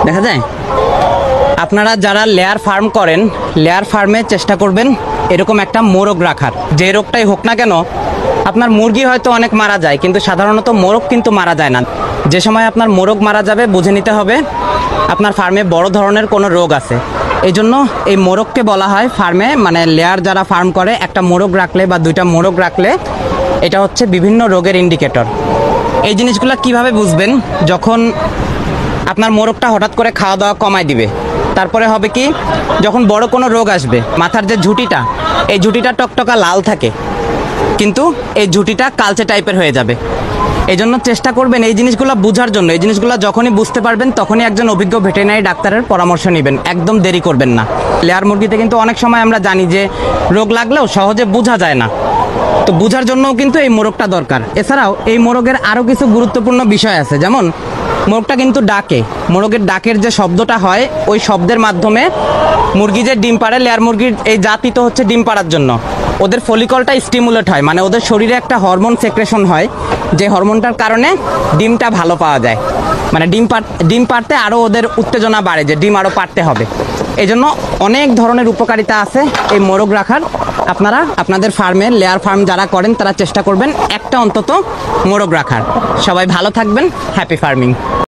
দেখা যায়। আপনারা যারা লেয়ার ফার্ম করেন, লেয়ার ফার্মে চেষ্টা করবেন এরকম একটা মোরগ রাখার। যে রোগটাই হোক না কেন, আপনার মুরগি হয়তো অনেক মারা যায়, কিন্তু সাধারণত মোরগ কিন্তু মারা যায় না। যে সময় আপনার মোরগ মারা যাবে বুঝে নিতে হবে আপনার ফার্মে বড় ধরনের কোনো রোগ আছে। এই জন্য এই মোরগকে বলা হয় ফার্মে, মানে লেয়ার যারা ফার্ম করে একটা মোরগ রাখলে বা দুইটা মোরগ রাখলে এটা হচ্ছে বিভিন্ন রোগের ইন্ডিকেটর। এই জিনিসগুলো কিভাবে বুঝবেন? যখন আপনার মোরগটা হঠাৎ করে খাওয়া দাওয়া কমায় দিবে, তারপরে হবে কি, যখন বড় কোনো রোগ আসবে, মাথার যে ঝুঁটিটা, এই ঝুঁটিটা টকটকা লাল থাকে, কিন্তু এই ঝুঁটিটা কালচে টাইপের হয়ে যাবে। এই জন্য চেষ্টা করবেন এই জিনিসগুলো বোঝার জন্য। এই জিনিসগুলো যখনই বুঝতে পারবেন তখনই একজন অভিজ্ঞ ভেটেরিনারি ডাক্তারের পরামর্শ নেবেন, একদম দেরি করবেন না। লেয়ার মুরগিতে কিন্তু অনেক সময় আমরা জানি যে রোগ লাগলেও সহজে বোঝা যায় না, তো বোঝার জন্যও কিন্তু এই মোরগটা দরকার। এছাড়াও এই মোরগের আরও কিছু গুরুত্বপূর্ণ বিষয় আছে, যেমন মোরগটা কিন্তু ডাকে। মোরগের ডাকের যে শব্দটা হয়, ওই শব্দের মাধ্যমে মুরগি যে ডিম পাড়ে, লেয়ার মুরগির এই জাতি তো হচ্ছে ডিম পাড়ার জন্য, ওদের ফলিকলটা স্টিমুলেট হয়, মানে ওদের শরীরে একটা হরমোন সেক্রেশন হয়, যে হরমোনটার কারণে ডিমটা ভালো পাওয়া যায়। মানে ডিম পাড়তে আরও ওদের উত্তেজনা বাড়ে যে ডিম আরও পাড়তে হবে। এই জন্য অনেক ধরনের উপকারিতা আছে এই মোরগ রাখার। আপনারা আপনাদের ফার্মে, লেয়ার ফার্ম যারা করেন তারা চেষ্টা করবেন একটা অন্তত মোরগ রাখার। সবাই ভালো থাকবেন, হ্যাপি ফার্মিং।